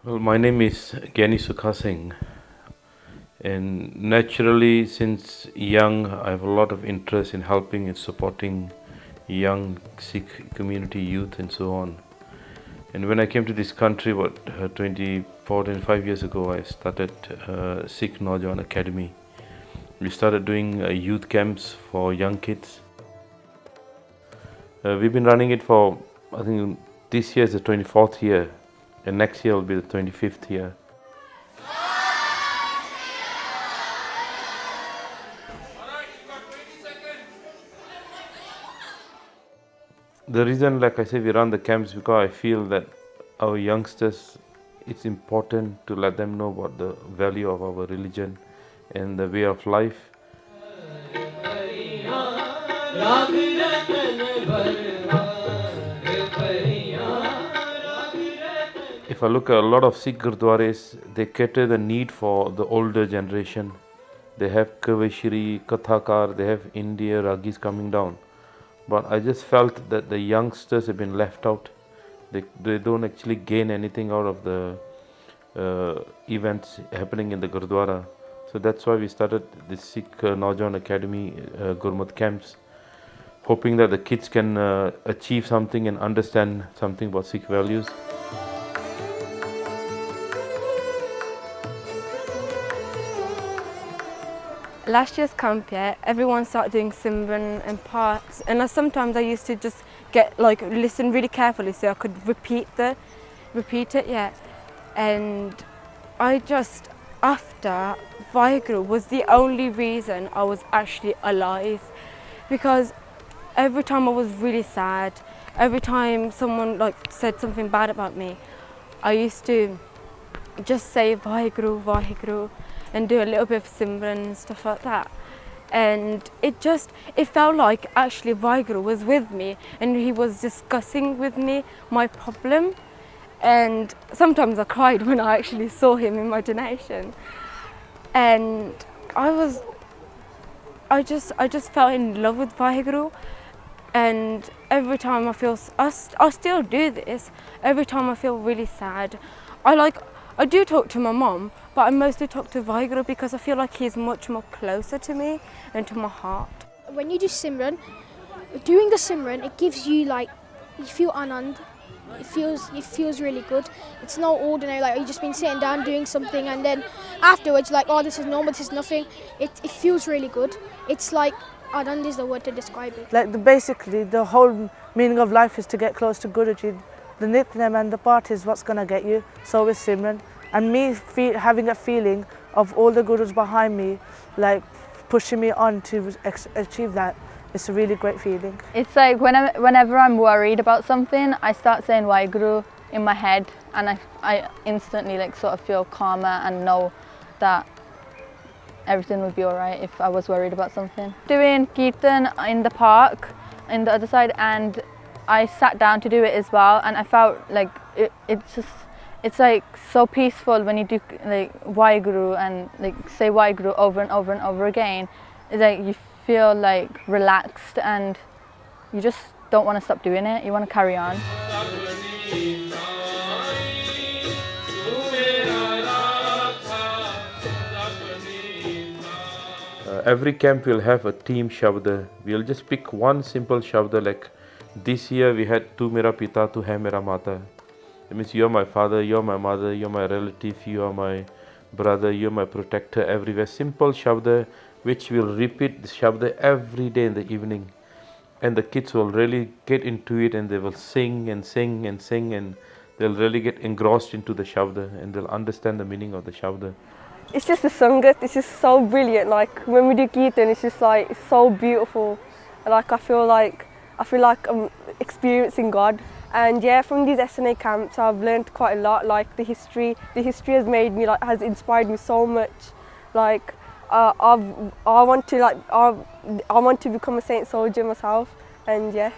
Well, my name is Giani Sukha Singh, and naturally, since young, I have a lot of interest in helping and supporting young Sikh community youth and so on. And when I came to this country, 25 years ago, I started Sikh Naujawan Academy. We started doing youth camps for young kids. We've been running it for, I think, this year is the 24th year, and next year will be the 25th year. The reason, like I say, we run the camps because I feel that our youngsters, it's important to let them know about the value of our religion and the way of life. If I look at a lot of Sikh Gurdwaras, they cater the need for the older generation. They have Kaveshri, Kathakar, they have India, Ragis coming down. But I just felt that the youngsters have been left out. They don't actually gain anything out of the events happening in the Gurdwara. So that's why we started the Sikh Naujawan Academy Gurmat camps, hoping that the kids can achieve something and understand something about Sikh values. Last year's camp, yeah, everyone started doing Simran and parts, and sometimes I used to just listen really carefully so I could repeat it, yeah. And after Vaheguru was the only reason I was actually alive, because every time I was really sad, every time someone said something bad about me, I used to just say Vaheguru, Vaheguru, and do a little bit of Simran and stuff like that. And it felt like actually Vaheguru was with me and he was discussing with me my problem. And sometimes I cried when I actually saw him in my donation. And I just fell in love with Vaheguru. And every time I still do this, every time I feel really sad, I do talk to my mom, but I mostly talk to Vaheguru because I feel like he's much more closer to me and to my heart. When you do Simran, doing the Simran, it gives you you feel anand. It feels really good. It's not ordinary, like you've just been sitting down doing something and then afterwards oh, this is normal, this is nothing. It feels really good. It's like anand is the word to describe it. Basically, the whole meaning of life is to get close to Guruji. The nickname and the part is what's going to get you. So is Simran. And me having a feeling of all the Gurus behind me, pushing me on to achieve that, it's a really great feeling. It's like whenever I'm worried about something, I start saying Vaheguru in my head, and I instantly sort of feel calmer and know that everything would be alright if I was worried about something. Doing Kirtan in the park, in the other side, and I sat down to do it as well, and I felt like it's so peaceful when you do Vaheguru and say Vaheguru over and over and over again. It's you feel relaxed and you just don't want to stop doing it. You want to carry on. Every camp will have a team shabda. We'll just pick one simple shabda. This year we had Tu Mera Pita, Tu Hai Mera Mata. It means you're my father, you're my mother, you're my relative, you are my brother, you're my protector everywhere. Simple shabda which will repeat the shabda every day in the evening. And the kids will really get into it and they will sing and sing and sing and they'll really get engrossed into the shabda and they'll understand the meaning of the shabda. It's just the sangat, it's just so brilliant. When we do Kirtan, it's just it's so beautiful. I feel like I'm experiencing God. And yeah, from these SNA camps, I've learned quite a lot. The history has made me has inspired me so much. I want to become a saint soldier myself, and yeah.